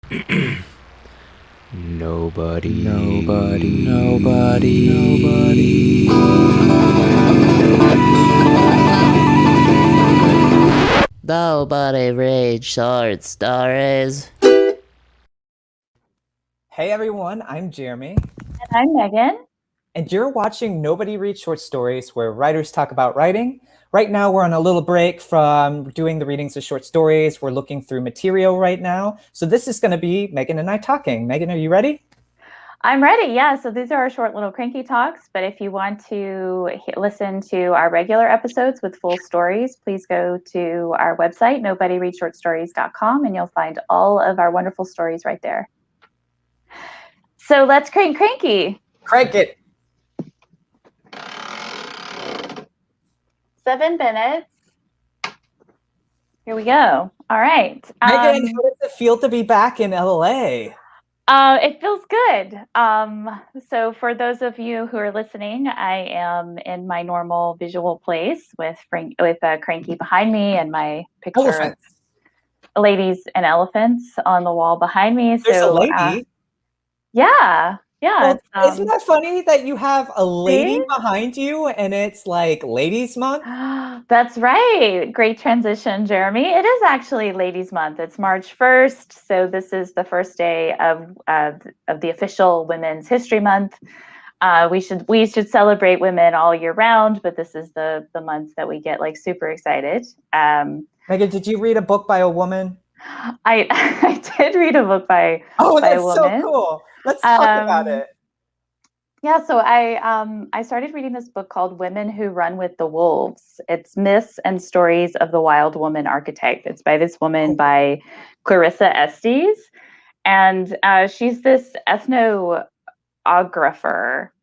Nobody reads short stories. Hey everyone, I'm Jeremy. And I'm Megan. And you're watching Nobody Reads Short Stories, where writers talk about writing. Right now, we're on a little break from doing the readings of short stories. We're looking through material right now. So this is going to be Megan and I talking. Megan, are you ready? I'm ready, yeah. So these are our short little cranky talks, but if you want to listen to our regular episodes with full stories, please go to our website, nobodyreadshortstories.com, and you'll find all of our wonderful stories right there. So let's crank cranky. Crank it. 7 minutes. Here we go. All right. Megan, how does it feel to be back in LA? It feels good. So for those of you who are listening, I am in my normal visual place with Cranky behind me and my picture Elephants. of ladies and elephants on the wall behind me. There's so, a lady. Yeah. Well, isn't that funny that you have a lady See? behind you and it's like Ladies Month? That's right. Great transition, Jeremy. It is actually Ladies Month. It's March 1st, so this is the first day of the official Women's History Month. We should celebrate women all year round, but this is the month that we get like super excited. Megan, did you read a book by a woman? I did read a book by a woman. That's so cool. Let's talk about it. Yeah, so I started reading this book called Women Who Run with the Wolves. It's Myths and Stories of the Wild Woman Archetype. It's by this woman by Clarissa Estés. And she's this ethnographer,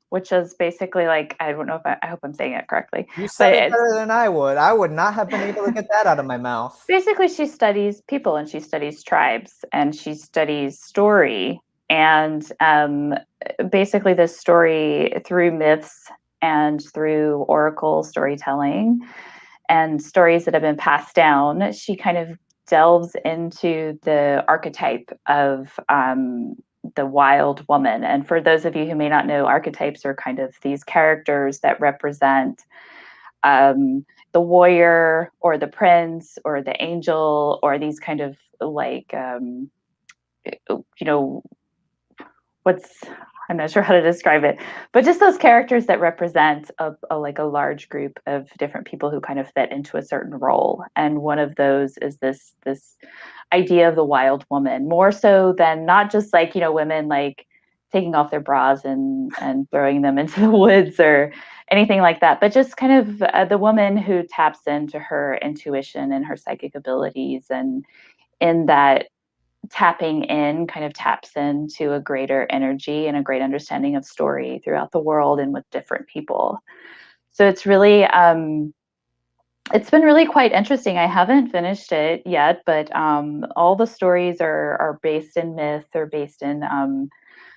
which is basically like, I don't know if I hope I'm saying it correctly. You said it better than I would. I would not have been able to get that out of my mouth. Basically, she studies people and she studies tribes and she studies story. And basically, this story through myths and through oracle storytelling and stories that have been passed down, she kind of delves into the archetype of the wild woman. And for those of you who may not know, archetypes are kind of these characters that represent the warrior or the prince or the angel or these kind of like, I'm not sure how to describe it, but just those characters that represent a large group of different people who kind of fit into a certain role. And one of those is this idea of the wild woman, more so than not just like, women like taking off their bras and throwing them into the woods or anything like that, but just kind of the woman who taps into her intuition and her psychic abilities, and in that tapping in kind of taps into a greater energy and a great understanding of story throughout the world and with different people. So it's really it's been really quite interesting. I haven't finished it yet, but all the stories are based in myth or based in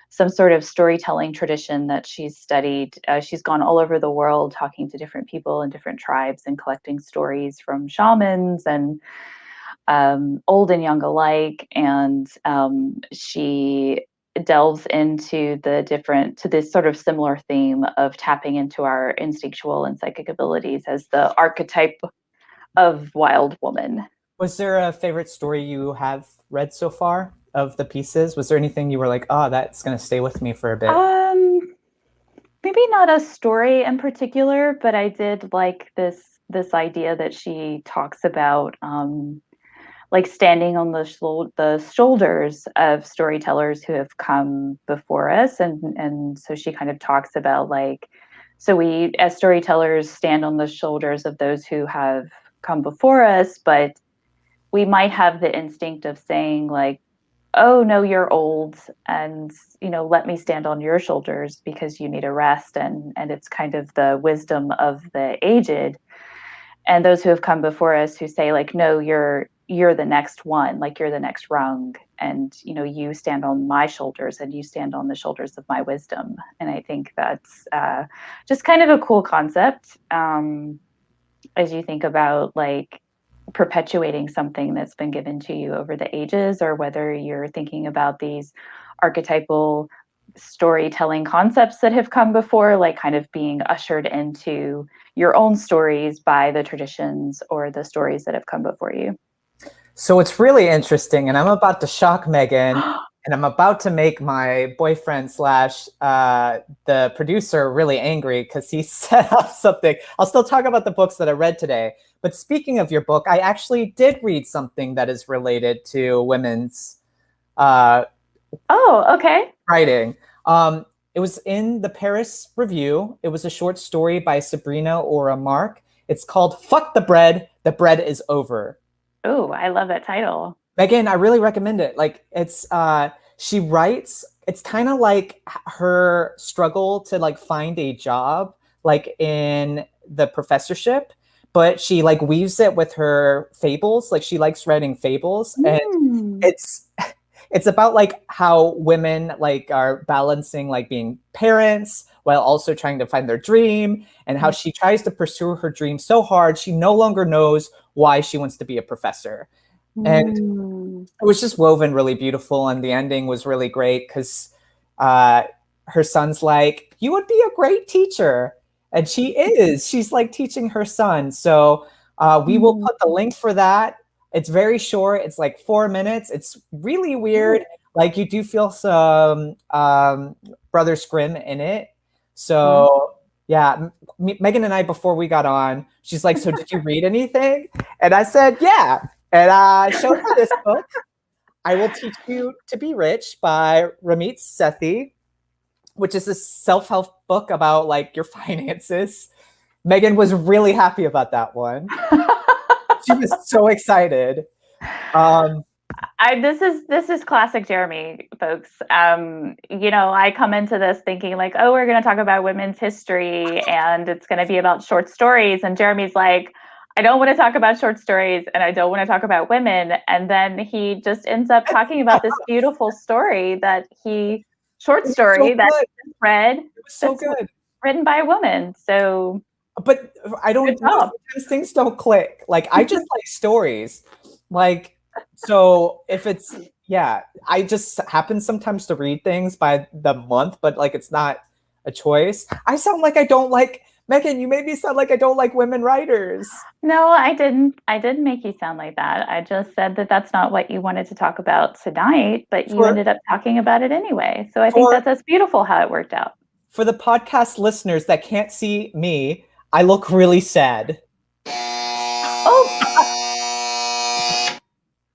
some sort of storytelling tradition that she's studied. She's gone all over the world talking to different people and different tribes and collecting stories from shamans and old and young alike. And she delves into this sort of similar theme of tapping into our instinctual and psychic abilities as the archetype of wild woman. Was there a favorite story you have read so far of the pieces? Was there anything you were like, oh, that's going to stay with me for a bit? Maybe not a story in particular, but I did like this idea that she talks about like standing on the shoulders of storytellers who have come before us. And so she kind of talks about like, so we as storytellers stand on the shoulders of those who have come before us, but we might have the instinct of saying like, oh no, you're old, and let me stand on your shoulders because you need a rest. And it's kind of the wisdom of the aged and those who have come before us who say like, no, you're the next one, like you're the next rung, and you stand on my shoulders and you stand on the shoulders of my wisdom. And I think that's just kind of a cool concept as you think about like perpetuating something that's been given to you over the ages, or whether you're thinking about these archetypal storytelling concepts that have come before, like kind of being ushered into your own stories by the traditions or the stories that have come before you. So it's really interesting, and I'm about to shock Megan, and I'm about to make my boyfriend slash the producer really angry because he set up something. I'll still talk about the books that I read today. But speaking of your book, I actually did read something that is related to women's okay. writing. It was in the Paris Review. It was a short story by Sabrina Orah. It's called "Fuck the bread is over." Oh, I love that title. Megan, I really recommend it. Like, it's she writes, it's kind of like her struggle to like find a job like in the professorship, but she like weaves it with her fables. Like, she likes writing fables, and it's about like how women like are balancing like being parents while also trying to find their dream, and how she tries to pursue her dream so hard she no longer knows why she wants to be a professor. And it was just woven really beautiful, and the ending was really great because her son's like, "You would be a great teacher," and she is. She's like teaching her son. So we will put the link for that. It's very short. It's like 4 minutes. It's really weird. Like, you do feel some Brother Scrim in it. So yeah, Megan and I, before we got on, she's like, "So did you read anything?" And I said, "Yeah." And I showed her this book, "I Will Teach You to Be Rich" by Ramit Sethi, which is a self-help book about like your finances. Megan was really happy about that one. She was so excited. This is classic Jeremy, folks. I come into this thinking like, oh, we're going to talk about women's history and it's going to be about short stories. And Jeremy's like, I don't want to talk about short stories and I don't want to talk about women. And then he just ends up talking about this beautiful story that he read. It was so good. Written by a woman. So, but I don't, sometimes things don't click. Like, I just like stories. Like, so if it's, I just happen sometimes to read things by the month, but like, it's not a choice. I sound like I don't like, Megan, you made me sound like I don't like women writers. No, I didn't. I didn't make you sound like that. I just said that that's not what you wanted to talk about tonight, but you ended up talking about it anyway. So I think that's beautiful how it worked out. For the podcast listeners that can't see me, I look really sad.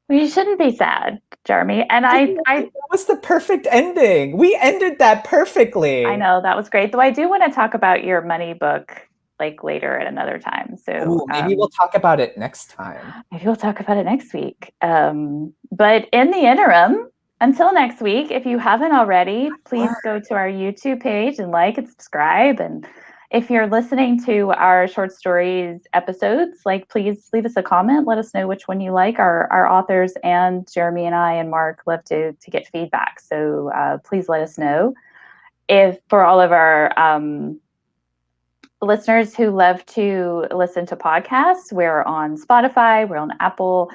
Well, you shouldn't be sad, Jeremy. And that was the perfect ending. We ended that perfectly. I know, that was great. Though I do want to talk about your money book like later at another time. So maybe we'll talk about it next time. Maybe we'll talk about it next week. But in the interim, until next week, if you haven't already, please go to our YouTube page and like and subscribe. And if you're listening to our short stories episodes, like, please leave us a comment. Let us know which one you like. Our authors and Jeremy and I and Mark love to get feedback. So please let us know. If for all of our listeners who love to listen to podcasts, we're on Spotify, we're on Apple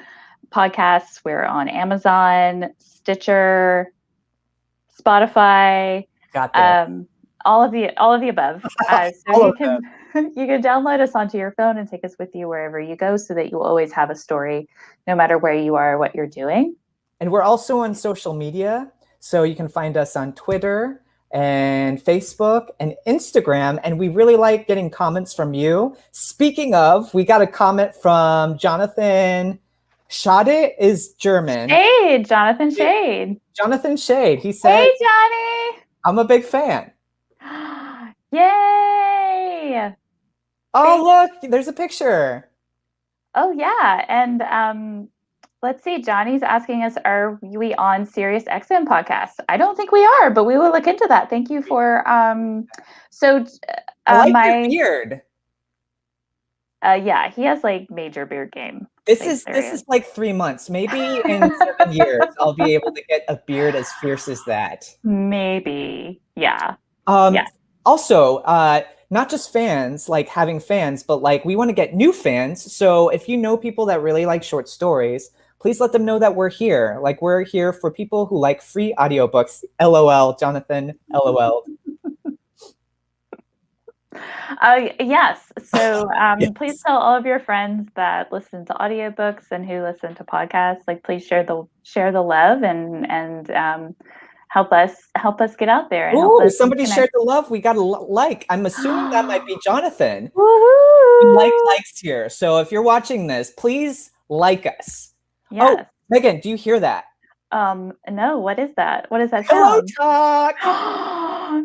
Podcasts, we're on Amazon, Stitcher, Spotify. Got that. All of the above. So you can download us onto your phone and take us with you wherever you go, so that you will always have a story, no matter where you are or what you're doing. And we're also on social media, so you can find us on Twitter and Facebook and Instagram, and we really like getting comments from you. Speaking of, we got a comment from Jonathan. Schade is German. Hey, Jonathan Shade. Jonathan Shade. He said, "Hey, Johnny, I'm a big fan." Yay! Oh, look, there's a picture. Oh, yeah. And let's see, Johnny's asking us, are we on Sirius XM podcast? I don't think we are, but we will look into that. Thank you for I like my beard. Yeah, he has like major beard game. This is like 3 months. Maybe in 7 years I'll be able to get a beard as fierce as that. Maybe. Yeah. Also, not just fans, like having fans, but like we want to get new fans. So if you know people that really like short stories, please let them know that we're here. Like we're here for people who like free audiobooks. LOL, Jonathan, LOL. Yes. So Yes. please tell all of your friends that listen to audiobooks and who listen to podcasts. Like, please share the love and help us get out there and help Oh, us somebody connect. shared the love. We got a like. I'm assuming that might be Jonathan. We like Woohoo! likes here. So if you're watching this, please like us. Oh, Yes. Megan, do you hear that? No, what is that? What does that Hello, sound? Talk.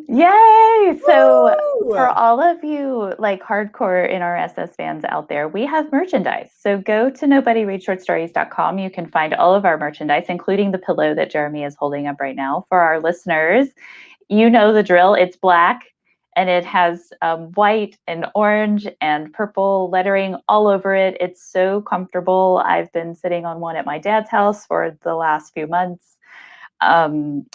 Yay! So for Woo! all of you like hardcore in our SS fans out there, we have merchandise. So go to nobodyreadshortstories.com. You can find all of our merchandise, including the pillow that Jeremy is holding up right now. For our listeners, you know the drill. It's black and it has white and orange and purple lettering all over it. It's so comfortable. I've been sitting on one at my dad's house for the last few months.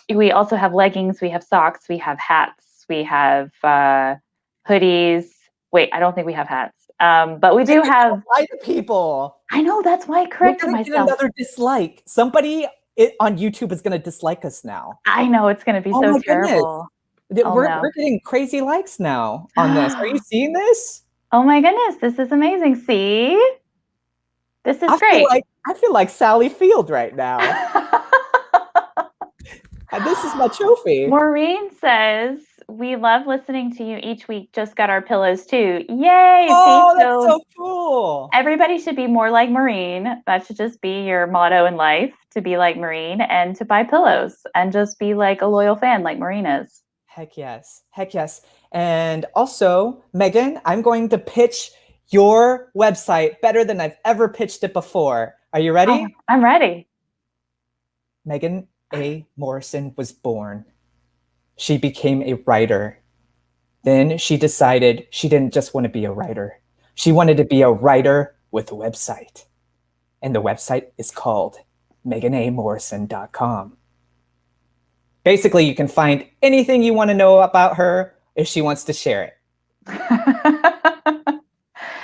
We also have leggings, we have socks, we have hats, we have hoodies. Wait, I don't think we have hats. But we do have. Lie to people. I know, that's why I We're corrected gonna get myself. another dislike. Somebody on YouTube is gonna dislike us now. I know it's going to be Oh so my terrible. goodness. Oh We're no. getting crazy likes now on this. Are you seeing this? Oh my goodness, this is amazing. See? This is great. I feel like Sally Field right now. And this is my trophy. Maureen says, we love listening to you each week. Just got our pillows too. Yay! Oh, See, that's so cool. everybody should be more like Maureen. That should just be your motto in life, to be like Maureen and to buy pillows and just be like a loyal fan like Maureen is. Heck yes. Heck yes. And also, Megan, I'm going to pitch your website better than I've ever pitched it before. Are you ready? Oh, I'm ready. Megan A. Morrison was born. She became a writer. Then she decided she didn't just want to be a writer. She wanted to be a writer with a website. And the website is called meganamorrison.com. Basically, you can find anything you want to know about her if she wants to share it.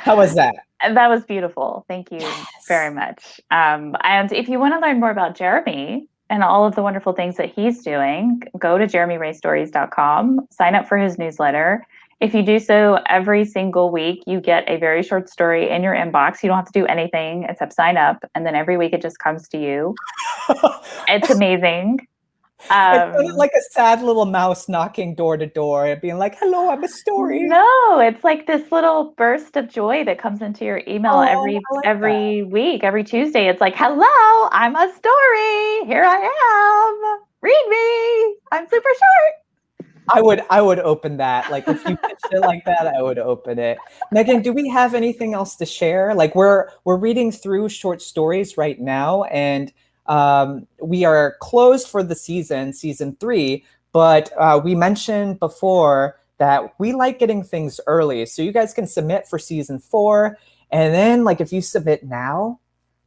How was that? That was beautiful. Thank you very much. And if you want to learn more about Jeremy and all of the wonderful things that he's doing, go to jeremyraystories.com, sign up for his newsletter. If you do so every single week, you get a very short story in your inbox. You don't have to do anything except sign up. And then every week it just comes to you. It's amazing. It's kind of like a sad little mouse knocking door to door and being like, hello, I'm a story. No, it's like this little burst of joy that comes into your email every week, every Tuesday. It's like, hello, I'm a story. Here I am. Read me. I'm super short. I would open that. Like if you pitched it like that, I would open it. Megan, do we have anything else to share? Like we're reading through short stories right now, and we are closed for the season 3, but we mentioned before that we like getting things early. So you guys can submit for season 4. And then like if you submit now,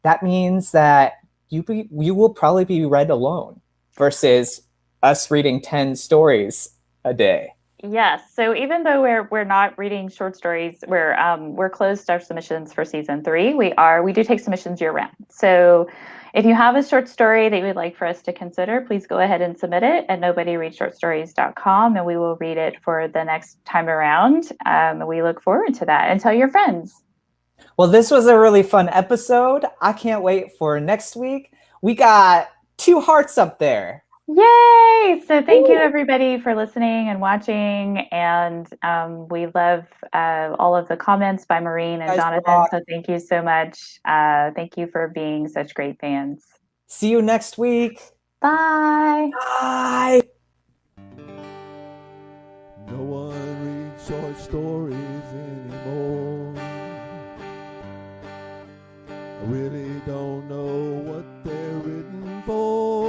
that means that you will probably be read alone versus us reading 10 stories a day. Yes. So even though we're not reading short stories, we're closed our submissions for season 3. We do take submissions year round. So if you have a short story that you would like for us to consider, please go ahead and submit it at nobodyreadshortstories.com, and we will read it for the next time around. We look forward to that. And tell your friends. Well, this was a really fun episode. I can't wait for next week. We got 2 hearts up there. Yay! So thank you everybody for listening and watching, and we love all of the comments by Maureen and Jonathan, so thank you so much. Thank you for being such great fans. See you next week. Bye. Bye. No one reads short stories anymore. I really don't know what they're written for.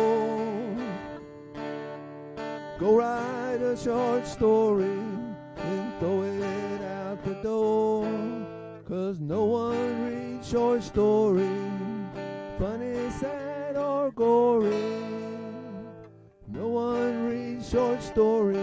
Go write a short story and throw it out the door. 'Cause no one reads short stories, funny, sad, or gory. No one reads short stories